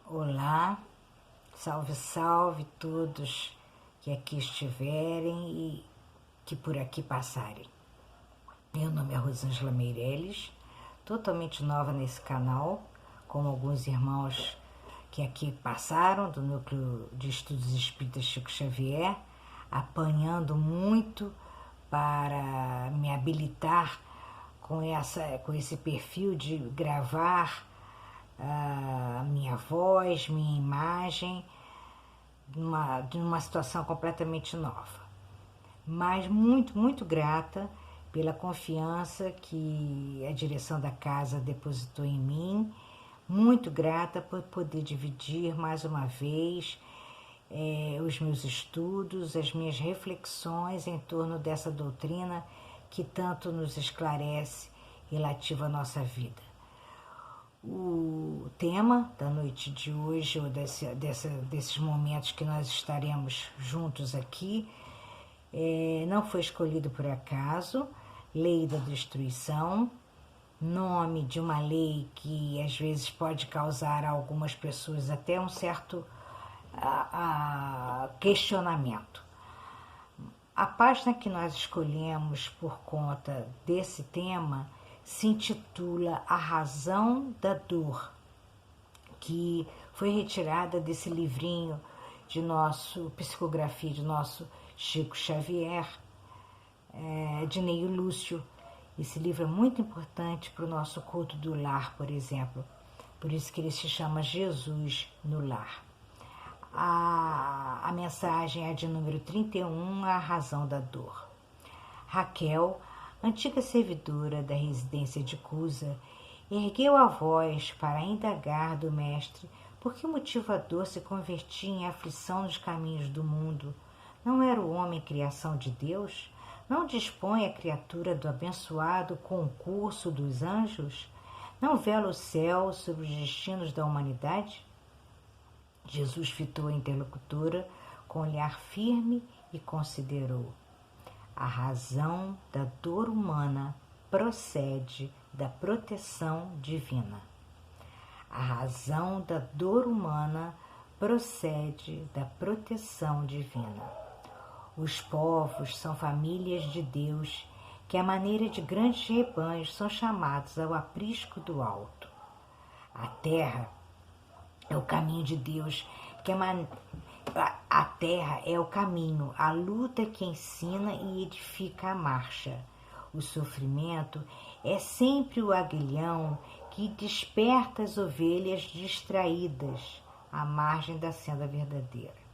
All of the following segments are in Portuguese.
Olá, salve, salve todos que aqui estiverem e que por aqui passarem. Meu nome é Rosângela Meirelles, totalmente nova nesse canal, como alguns irmãos que aqui passaram do Núcleo de Estudos Espíritas Chico Xavier, apanhando muito para me habilitar com esse perfil de gravar minha voz, minha imagem, numa situação completamente nova. Mas muito grata pela confiança que a direção da casa depositou em mim, muito grata por poder dividir mais uma vez os meus estudos, as minhas reflexões em torno dessa doutrina que tanto nos esclarece relativa à nossa vida. O tema da noite de hoje, ou desses momentos que nós estaremos juntos aqui, não foi escolhido por acaso. Lei da destruição, nome de uma lei que às vezes pode causar a algumas pessoas até um certo questionamento. A página que nós escolhemos por conta desse tema se intitula A Razão da Dor, que foi retirada desse livrinho de psicografia de nosso Chico Xavier, de Neio Lúcio. Esse livro é muito importante para o nosso culto do lar, por exemplo. Por isso que ele se chama Jesus no Lar. A mensagem é de número 31, A Razão da Dor. Raquel, antiga servidora da residência de Cusa, ergueu a voz para indagar do mestre por que motivo a dor se convertia em aflição nos caminhos do mundo. Não era o homem criação de Deus? Não dispõe a criatura do abençoado concurso dos anjos? Não vela o céu sobre os destinos da humanidade? Jesus fitou a interlocutora com olhar firme e considerou: a razão da dor humana procede da proteção divina. A razão da dor humana procede da proteção divina. Os povos são famílias de Deus que, à maneira de grandes rebanhos, são chamados ao aprisco do alto. A terra é o caminho de Deus, a terra é o caminho, a luta que ensina e edifica a marcha. O sofrimento é sempre o aguilhão que desperta as ovelhas distraídas à margem da senda verdadeira.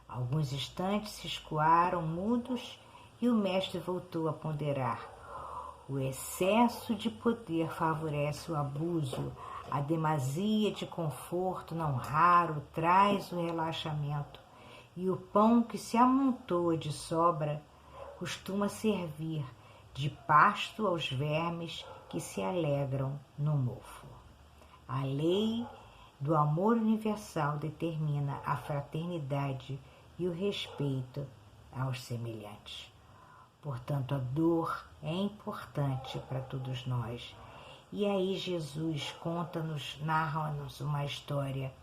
Alguns instantes se escoaram mudos e o mestre voltou a ponderar. O excesso de poder favorece o abuso, a demasia de conforto não raro traz o relaxamento, e o pão que se amontoa de sobra costuma servir de pasto aos vermes que se alegram no mofo. A lei do amor universal determina a fraternidade e o respeito aos semelhantes. Portanto, a dor é importante para todos nós. E aí Jesus narra-nos uma história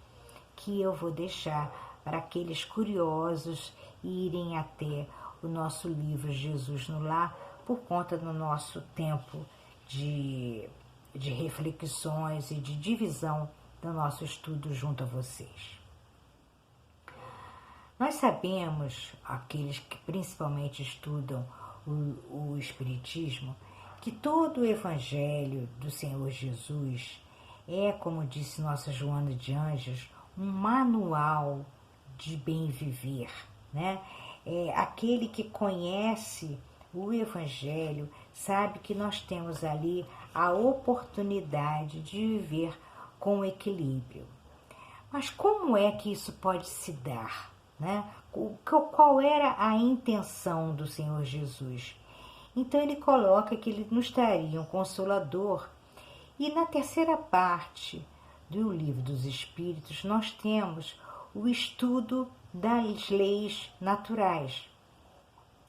que eu vou deixar para aqueles curiosos irem até o nosso livro Jesus no Lar, por conta do nosso tempo de reflexões e de divisão do nosso estudo junto a vocês. Nós sabemos, aqueles que principalmente estudam o Espiritismo, que todo o Evangelho do Senhor Jesus é, como disse Nossa Joana de Ângeles, um manual de bem viver, né? Aquele que conhece o Evangelho sabe que nós temos ali a oportunidade de viver com equilíbrio. Mas como é que isso pode se dar, né? Qual era a intenção do Senhor Jesus? Então ele coloca que ele nos traria um consolador. E na terceira parte do Livro dos Espíritos nós temos o estudo das leis naturais,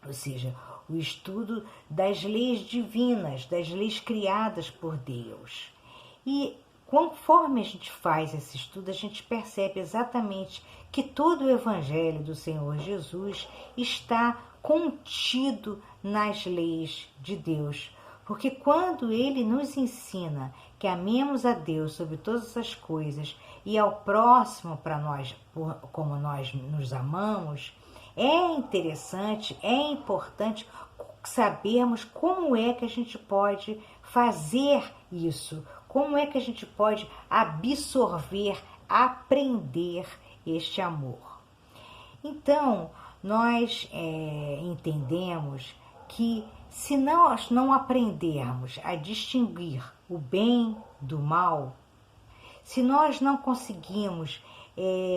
ou seja, o estudo das leis divinas, das leis criadas por Deus. E conforme a gente faz esse estudo, a gente percebe exatamente que todo o Evangelho do Senhor Jesus está contido nas leis de Deus. Porque quando Ele nos ensina que amemos a Deus sobre todas as coisas e ao próximo para nós, como nós nos amamos, é interessante, é importante sabermos como é que a gente pode fazer isso, como é que a gente pode absorver, aprender este amor. Então, nós entendemos que se nós não aprendermos a distinguir o bem do mal, se nós não conseguimos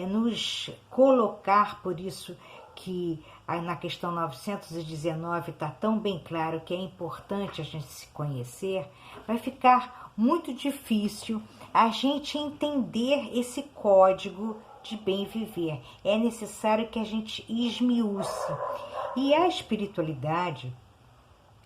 nos colocar, por isso que na questão 919 está tão bem claro que é importante a gente se conhecer, vai ficar muito difícil a gente entender esse código de bem viver. É necessário que a gente esmiúce. E a espiritualidade,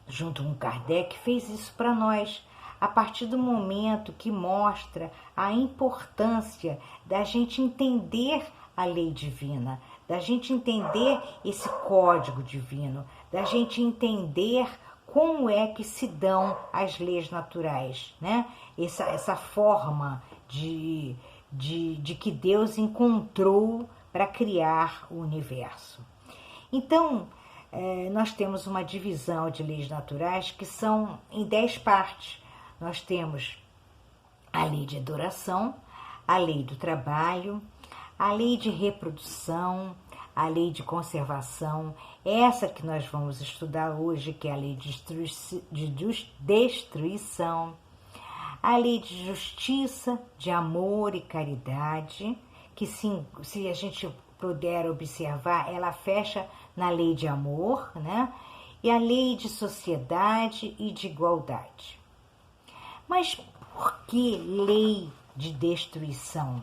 junto com Kardec, fez isso para nós, a partir do momento que mostra a importância da gente entender a lei divina, da gente entender esse código divino, da gente entender como é que se dão as leis naturais, né? Essa forma de que Deus encontrou para criar o universo. Então, nós temos uma divisão de leis naturais que são em 10 partes. Nós temos a lei de adoração, a lei do trabalho, a lei de reprodução, a lei de conservação, essa que nós vamos estudar hoje, que é a lei de destruição, a lei de justiça, de amor e caridade, que se a gente puder observar, ela fecha na lei de amor, né? E a lei de sociedade e de igualdade. Mas por que lei de destruição?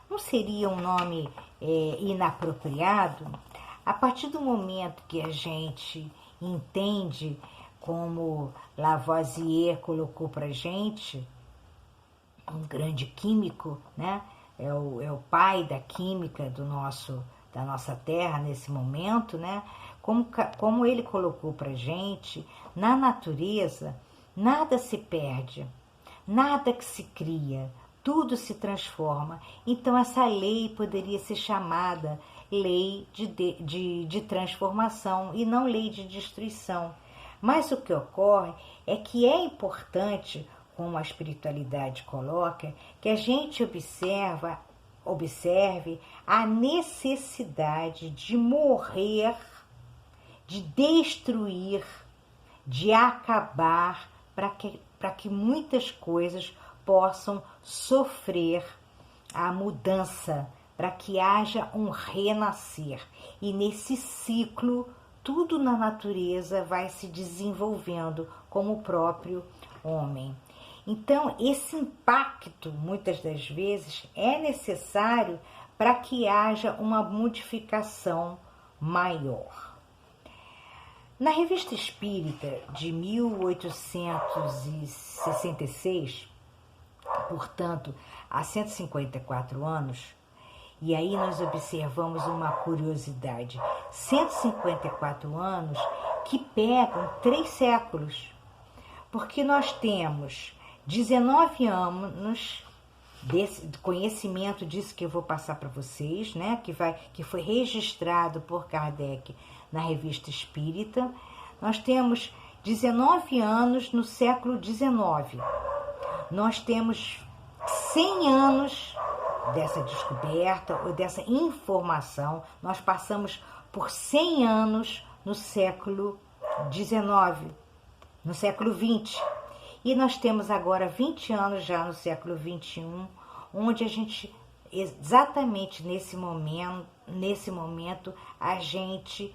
Não seria um nome inapropriado? A partir do momento que a gente entende, como Lavoisier colocou para a gente, um grande químico, né? É o pai da química da nossa Terra nesse momento, né? Como ele colocou para a gente, na natureza nada se perde, nada que se cria, tudo se transforma. Então essa lei poderia ser chamada lei de transformação e não lei de destruição. Mas o que ocorre é que é importante, como a espiritualidade coloca, que a gente observe a necessidade de morrer, de destruir, de acabar, para que muitas coisas possam sofrer a mudança, para que haja um renascer. E nesse ciclo, tudo na natureza vai se desenvolvendo como o próprio homem. Então, esse impacto, muitas das vezes, é necessário para que haja uma modificação maior. Na Revista Espírita de 1866, portanto, há 154 anos, e aí nós observamos uma curiosidade, 154 anos que pegam 3 séculos, porque nós temos 19 anos desse conhecimento disso que eu vou passar para vocês, né? Que foi registrado por Kardec na Revista Espírita. Nós temos 19 anos no século XIX. Nós temos 100 anos dessa descoberta ou dessa informação. Nós passamos por 100 anos no século XIX, no século XX. E nós temos agora 20 anos já no século XXI, onde a gente, exatamente nesse momento, a gente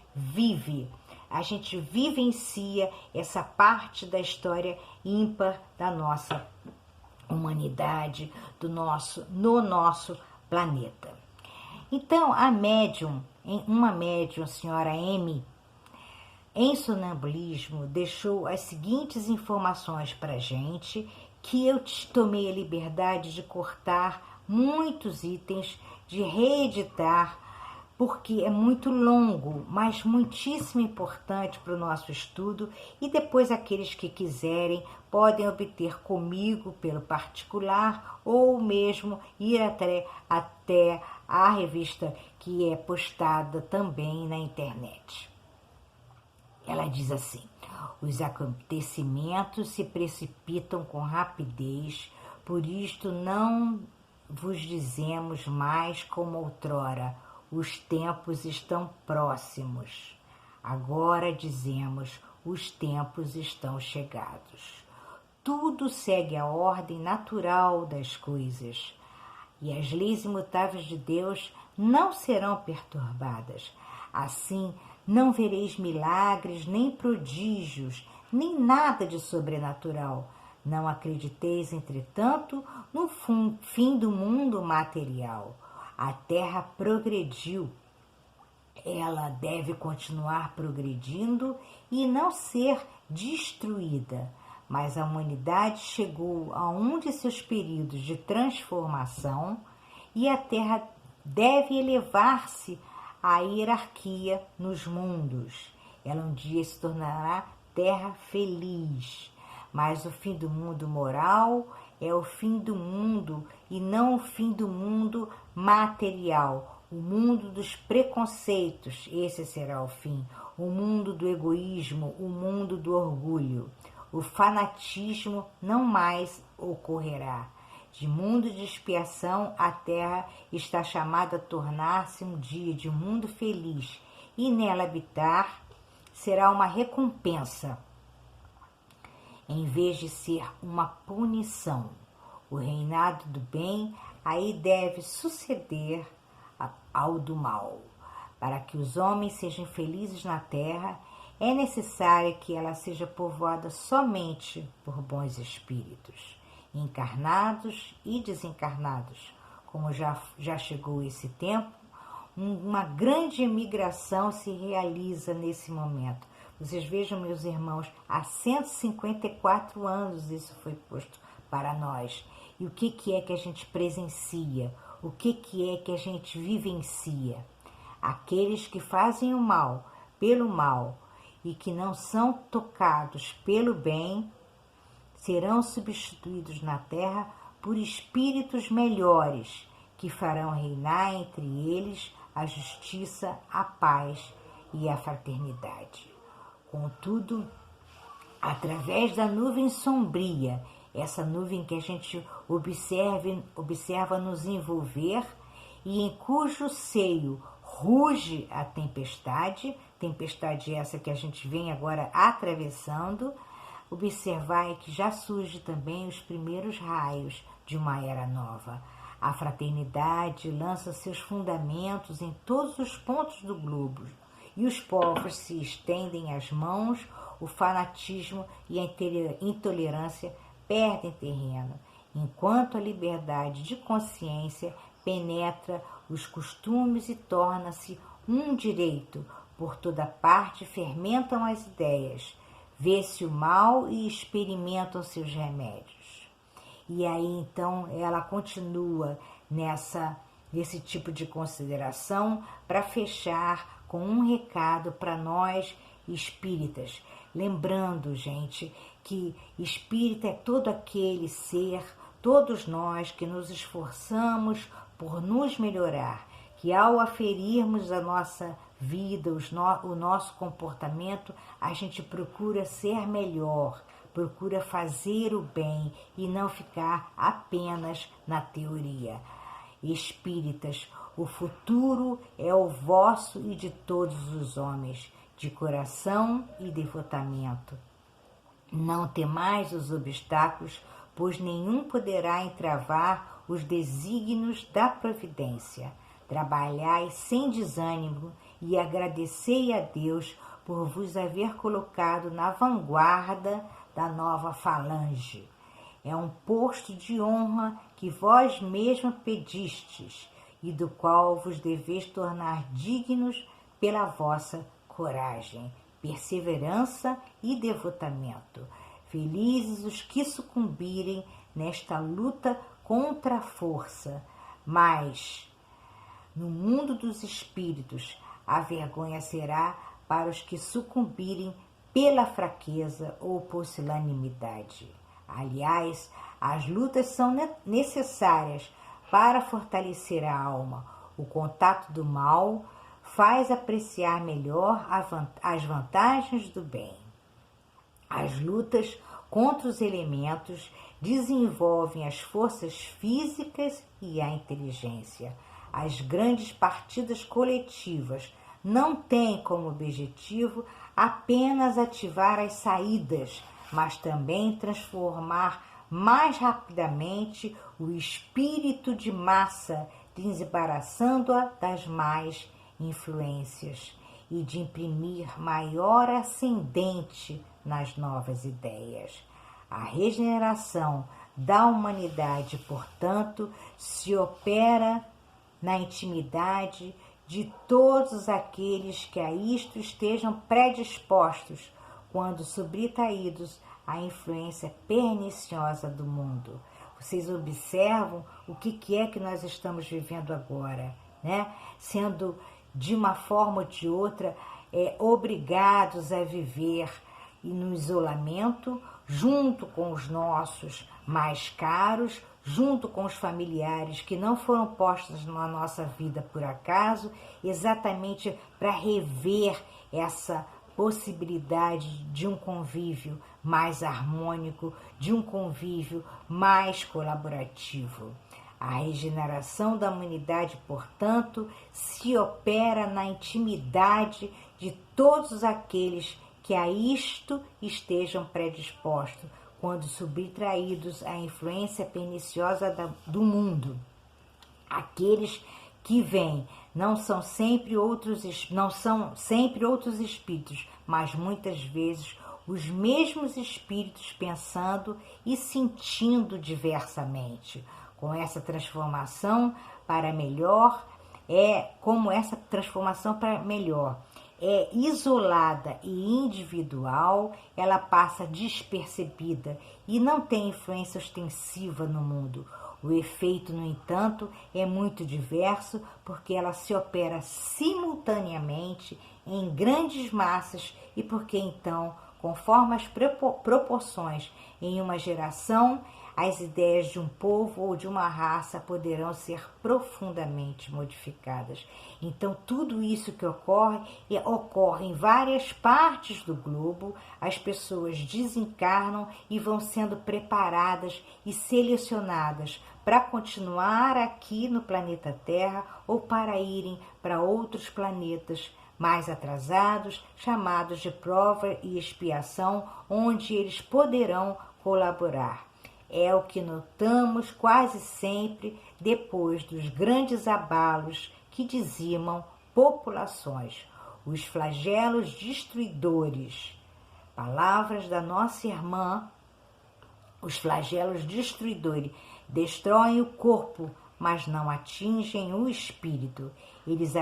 vivencia essa parte da história ímpar da nossa humanidade, no nosso planeta. Então, uma médium, a senhora M, em sonambulismo, deixou as seguintes informações para a gente, que eu tomei a liberdade de cortar muitos itens, de reeditar, porque é muito longo, mas muitíssimo importante para o nosso estudo, e depois aqueles que quiserem podem obter comigo pelo particular ou mesmo ir até a revista que é postada também na internet. Ela diz assim: os acontecimentos se precipitam com rapidez, por isto não vos dizemos mais como outrora, os tempos estão próximos. Agora dizemos, os tempos estão chegados. Tudo segue a ordem natural das coisas, e as leis imutáveis de Deus não serão perturbadas. Assim, não vereis milagres, nem prodígios, nem nada de sobrenatural. Não acrediteis, entretanto, no fim do mundo material. A Terra progrediu. Ela deve continuar progredindo e não ser destruída. Mas a humanidade chegou a um de seus períodos de transformação e a Terra deve elevar-se à hierarquia nos mundos. Ela um dia se tornará terra feliz. Mas o fim do mundo moral é o fim do mundo e não o fim do mundo material. O mundo dos preconceitos, esse será o fim. O mundo do egoísmo, o mundo do orgulho. O fanatismo não mais ocorrerá. De mundo de expiação, a terra está chamada a tornar-se um dia de mundo feliz, e nela habitar será uma recompensa, em vez de ser uma punição. O reinado do bem aí deve suceder ao do mal. Para que os homens sejam felizes na terra, é necessário que ela seja povoada somente por bons espíritos, encarnados e desencarnados. Como já chegou esse tempo, uma grande emigração se realiza nesse momento. Vocês vejam, meus irmãos, há 154 anos isso foi posto para nós. E o que é que a gente presencia? O que é que a gente vivencia? Aqueles que fazem o mal pelo mal e que não são tocados pelo bem, serão substituídos na terra por espíritos melhores, que farão reinar entre eles a justiça, a paz e a fraternidade. Contudo, através da nuvem sombria, essa nuvem que a gente observa nos envolver e em cujo seio ruge a tempestade essa que a gente vem agora atravessando, observai que já surge também os primeiros raios de uma era nova. A fraternidade lança seus fundamentos em todos os pontos do globo, e os povos se estendem as mãos, o fanatismo e a intolerância perdem terreno, enquanto a liberdade de consciência penetra os costumes e torna-se um direito. Por toda parte fermentam as ideias, vê-se o mal e experimentam seus remédios. E aí, então, ela continua nesse tipo de consideração para fechar com um recado para nós espíritas. Lembrando, gente, que espírita é todo aquele ser, todos nós que nos esforçamos por nos melhorar, que ao aferirmos a nossa vida, o nosso comportamento, a gente procura ser melhor, procura fazer o bem e não ficar apenas na teoria. Espíritas, o futuro é o vosso e de todos os homens, de coração e devotamento. Não temais os obstáculos, pois nenhum poderá entravar os desígnios da providência. Trabalhai sem desânimo e agradecei a Deus por vos haver colocado na vanguarda da nova falange. É um posto de honra que vós mesmos pedistes e do qual vos deveis tornar dignos pela vossa coragem, perseverança e devotamento. Felizes os que sucumbirem nesta luta contra a força, mas no mundo dos espíritos a vergonha será para os que sucumbirem pela fraqueza ou pusilanimidade. Aliás, as lutas são necessárias para fortalecer a alma. O contato do mal faz apreciar melhor as vantagens do bem. As lutas contra os elementos desenvolvem as forças físicas e a inteligência. As grandes partidas coletivas não têm como objetivo apenas ativar as saídas, mas também transformar mais rapidamente o espírito de massa, desembaraçando-a das más influências e de imprimir maior ascendente nas novas ideias. A regeneração da humanidade, portanto, se opera na intimidade de todos aqueles que a isto estejam predispostos, quando subtraídos à influência perniciosa do mundo. Vocês observam o que é que nós estamos vivendo agora, né? Sendo de uma forma ou de outra obrigados a viver no isolamento, junto com os nossos mais caros, junto com os familiares que não foram postos na nossa vida por acaso, exatamente para rever essa possibilidade de um convívio mais harmônico, de um convívio mais colaborativo. A regeneração da humanidade, portanto, se opera na intimidade de todos aqueles que a isto estejam predispostos, quando subtraídos à influência perniciosa do mundo. Aqueles que vêm não são sempre outros espíritos, mas muitas vezes os mesmos espíritos pensando e sentindo diversamente. Com essa transformação para melhor, é isolada e individual, ela passa despercebida e não tem influência ostensiva no mundo. O efeito, no entanto, é muito diverso, porque ela se opera simultaneamente em grandes massas e porque então, conforme as proporções em uma geração, as ideias de um povo ou de uma raça poderão ser profundamente modificadas. Então, tudo isso que ocorre em várias partes do globo. As pessoas desencarnam e vão sendo preparadas e selecionadas para continuar aqui no planeta Terra ou para irem para outros planetas mais atrasados, chamados de prova e expiação, onde eles poderão colaborar. É o que notamos quase sempre depois dos grandes abalos que dizimam populações. Os flagelos destruidores, palavras da nossa irmã, os flagelos destruidores destroem o corpo, mas não atingem o espírito. Eles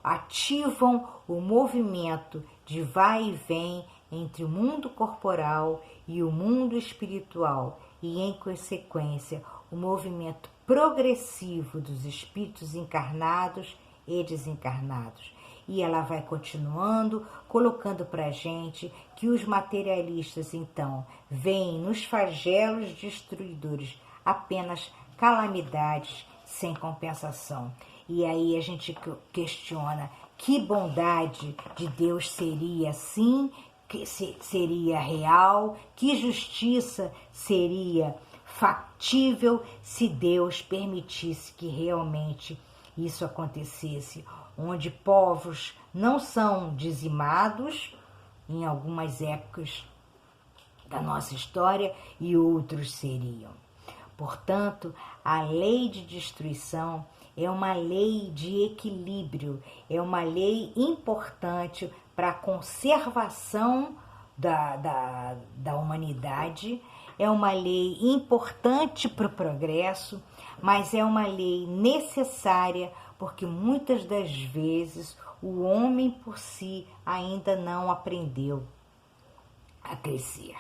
ativam o movimento de vai e vem entre o mundo corporal e o mundo espiritual e, em consequência, o movimento progressivo dos espíritos encarnados e desencarnados. E ela vai continuando, colocando para a gente que os materialistas, então, veem nos flagelos destruidores apenas calamidades sem compensação. E aí a gente questiona que bondade de Deus seria assim, que seria real, que justiça seria factível se Deus permitisse que realmente isso acontecesse, onde povos não são dizimados em algumas épocas da nossa história e outros seriam. Portanto, a lei de destruição é uma lei de equilíbrio, é uma lei importante para a conservação da humanidade, é uma lei importante para o progresso, mas é uma lei necessária porque muitas das vezes o homem por si ainda não aprendeu a crescer.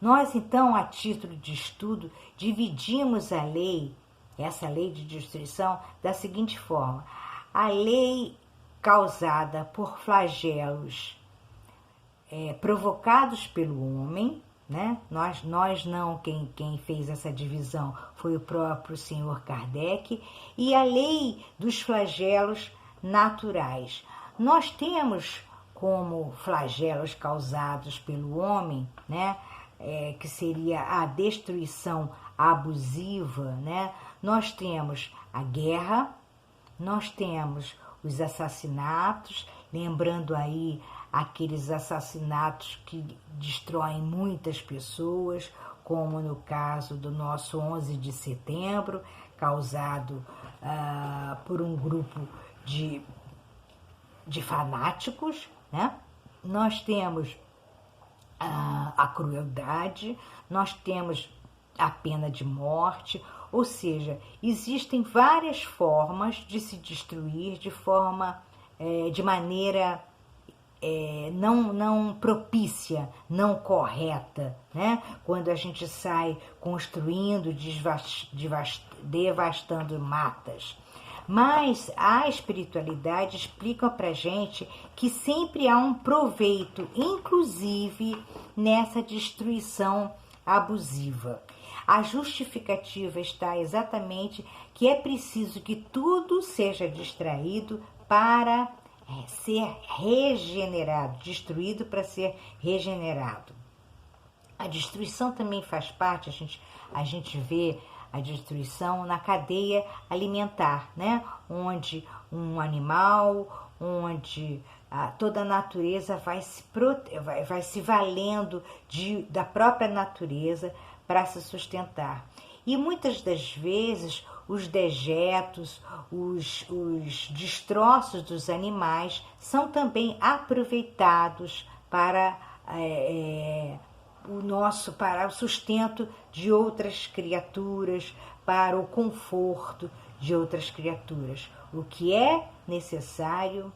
Nós, então, a título de estudo, dividimos essa lei de destruição, da seguinte forma: a lei causada por flagelos provocados pelo homem, né? Nós não, quem fez essa divisão foi o próprio senhor Kardec, e a lei dos flagelos naturais. Nós temos como flagelos causados pelo homem, né? Que seria a destruição abusiva, né? Nós temos a guerra, nós temos os assassinatos, lembrando aí aqueles assassinatos que destroem muitas pessoas, como no caso do nosso 11 de setembro, causado por um grupo de fanáticos, né? Nós temos a crueldade, nós temos a pena de morte, ou seja, existem várias formas de se destruir de maneira não propícia, não correta, né? Quando a gente sai construindo, devastando matas. Mas a espiritualidade explica pra gente que sempre há um proveito, inclusive nessa destruição abusiva. A justificativa está exatamente que é preciso que tudo seja distraído para ser regenerado, destruído para ser regenerado. A destruição também faz parte, a gente vê a destruição na cadeia alimentar, né? Onde um animal, onde toda a natureza vai se valendo da própria natureza para se sustentar. E muitas das vezes os dejetos, os destroços dos animais são também aproveitados para para o sustento de outras criaturas, para o conforto de outras criaturas. O que é necessário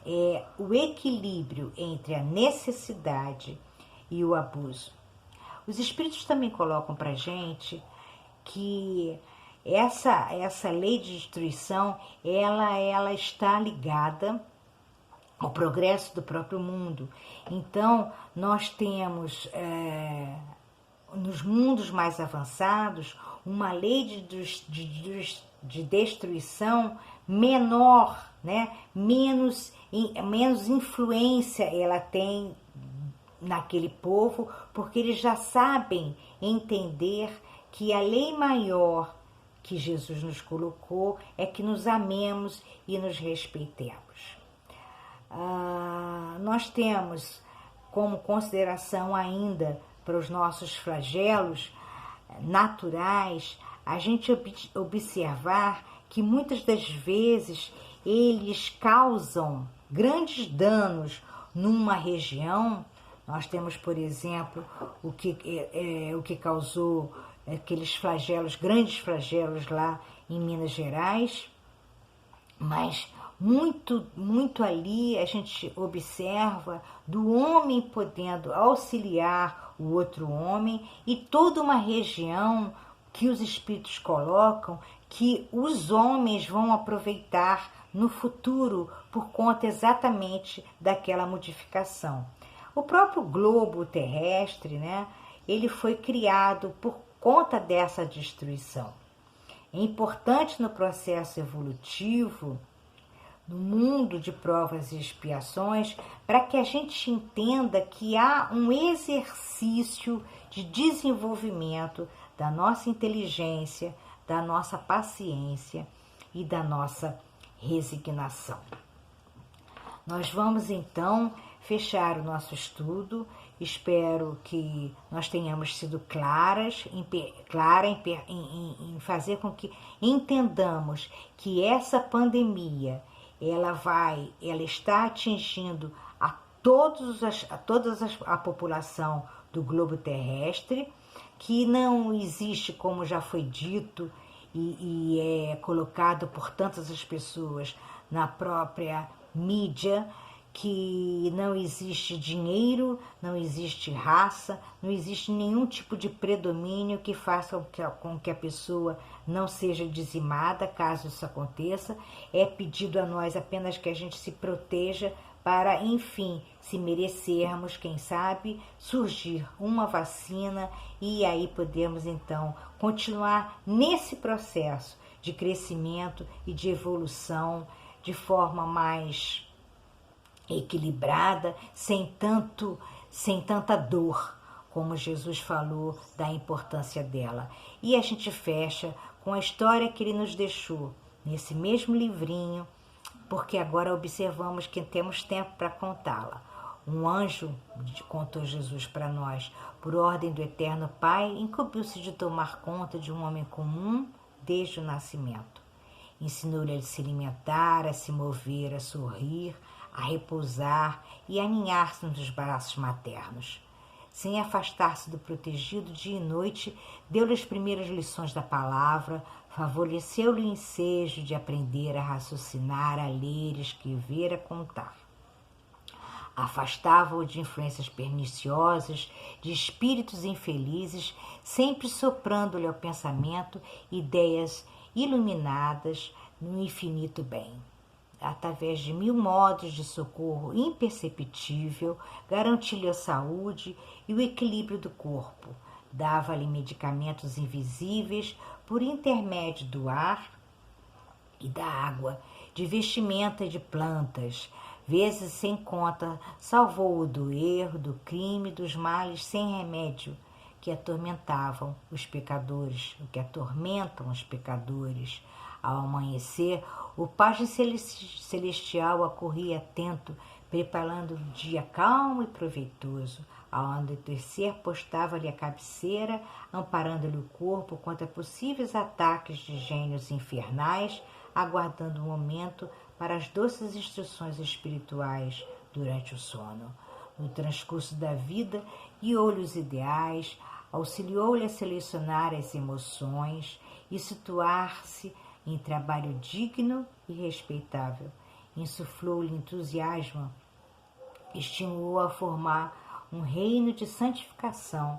é o equilíbrio entre a necessidade e o abuso. Os espíritos também colocam para a gente que essa lei de destruição, ela está ligada ao progresso do próprio mundo. Então, nós temos, nos mundos mais avançados, uma lei de destruição menor, né? menos influência ela tem naquele povo, porque eles já sabem entender que a lei maior que Jesus nos colocou é que nos amemos e nos respeitemos. Nós temos como consideração ainda para os nossos flagelos naturais, a gente observar que muitas das vezes eles causam grandes danos numa região. Nós temos, por exemplo, o que causou aqueles flagelos, grandes flagelos lá em Minas Gerais, mas muito ali a gente observa do homem podendo auxiliar o outro homem, e toda uma região que os espíritos colocam que os homens vão aproveitar no futuro por conta exatamente daquela modificação. O próprio globo terrestre, né, ele foi criado por conta dessa destruição. É importante no processo evolutivo, no mundo de provas e expiações, para que a gente entenda que há um exercício de desenvolvimento da nossa inteligência, da nossa paciência e da nossa resignação. Nós vamos então fechar o nosso estudo. Espero que nós tenhamos sido clara em fazer com que entendamos que essa pandemia ela está atingindo toda a população do globo terrestre, que não existe, como já foi dito e é colocado por tantas as pessoas na própria mídia, que não existe dinheiro, não existe raça, não existe nenhum tipo de predomínio que faça com que a pessoa não seja dizimada, caso isso aconteça. É pedido a nós apenas que a gente se proteja para, enfim, se merecermos, quem sabe, surgir uma vacina e aí podemos, então, continuar nesse processo de crescimento e de evolução de forma mais equilibrada, sem tanta dor, como Jesus falou da importância dela. E a gente fecha com a história que ele nos deixou nesse mesmo livrinho, porque agora observamos que temos tempo para contá-la. Um anjo, contou Jesus para nós, por ordem do Eterno Pai, incumbiu-se de tomar conta de um homem comum desde o nascimento. Ensinou-lhe a se alimentar, a se mover, a sorrir, a repousar e a aninhar-se nos braços maternos. Sem afastar-se do protegido dia e noite, deu-lhe as primeiras lições da palavra, favoreceu-lhe o ensejo de aprender a raciocinar, a ler, escrever, a contar. Afastava-o de influências perniciosas, de espíritos infelizes, sempre soprando-lhe ao pensamento ideias iluminadas no infinito bem. Através de 1000 modos de socorro imperceptível, garantia-lhe a saúde e o equilíbrio do corpo. Dava-lhe medicamentos invisíveis por intermédio do ar e da água, de vestimenta e de plantas. Vezes sem conta, salvou-o do erro, do crime, dos males sem remédio que atormentavam os pecadores, o que atormentam os pecadores. Ao amanhecer, o pajem celestial acorria atento, preparando o dia calmo e proveitoso. Ao anoitecer, postava-lhe a cabeceira, amparando-lhe o corpo contra possíveis ataques de gênios infernais, aguardando o momento para as doces instruções espirituais durante o sono. No transcurso da vida, guiou-lhe os ideais, auxiliou-lhe a selecionar as emoções e situar-se em trabalho digno e respeitável. Insuflou-lhe entusiasmo, estimulou a formar um reino de santificação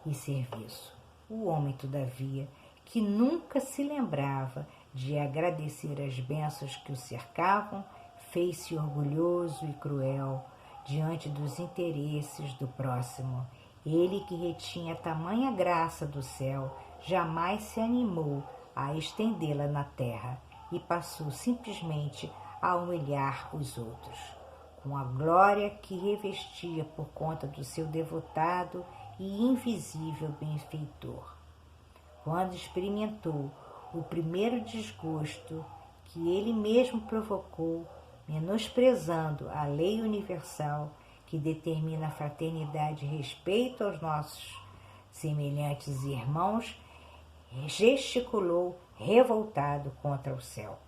e serviço. O homem, todavia, que nunca se lembrava de agradecer as bênçãos que o cercavam, fez-se orgulhoso e cruel diante dos interesses do próximo. Ele, que retinha tamanha graça do céu, jamais se animou a estendê-la na terra e passou simplesmente a humilhar os outros, com a glória que revestia por conta do seu devotado e invisível benfeitor. Quando experimentou o primeiro desgosto que ele mesmo provocou, menosprezando a lei universal que determina a fraternidade e respeito aos nossos semelhantes e irmãos, gesticulou revoltado contra o céu,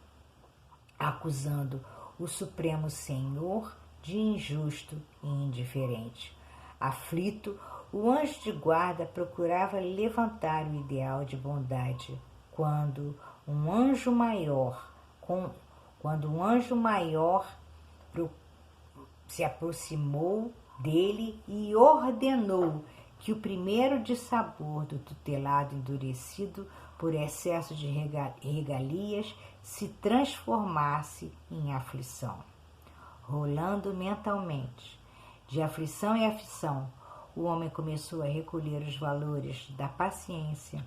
acusando o Supremo Senhor de injusto e indiferente. Aflito, o anjo de guarda procurava levantar o ideal de bondade, quando um anjo maior se aproximou dele e ordenou que o primeiro dissabor do tutelado endurecido por excesso de regalias se transformasse em aflição. Rolando mentalmente, de aflição em aflição, o homem começou a recolher os valores da paciência,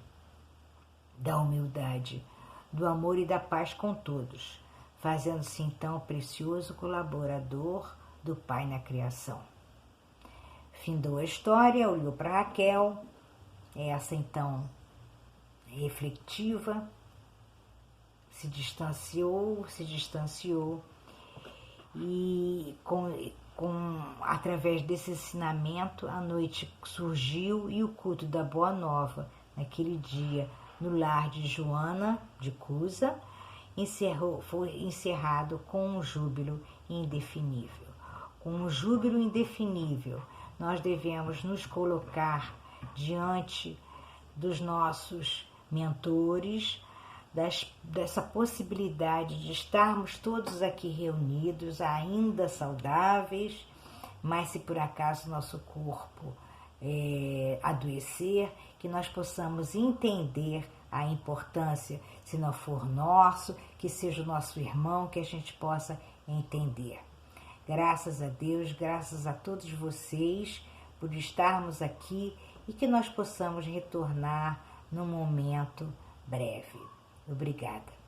da humildade, do amor e da paz com todos, fazendo-se então precioso colaborador do Pai na criação. Findou a história, olhou para Raquel, essa então reflexiva, se distanciou e através desse ensinamento a noite surgiu e o culto da Boa Nova naquele dia no lar de Joana de Cusa foi encerrado com um júbilo indefinível. Com um júbilo indefinível, nós devemos nos colocar diante dos nossos mentores, dessa possibilidade de estarmos todos aqui reunidos, ainda saudáveis, mas se por acaso nosso corpo adoecer, que nós possamos entender a importância, se não for nosso, que seja o nosso irmão, que a gente possa entender. Graças a Deus, graças a todos vocês por estarmos aqui e que nós possamos retornar num momento breve. Obrigada.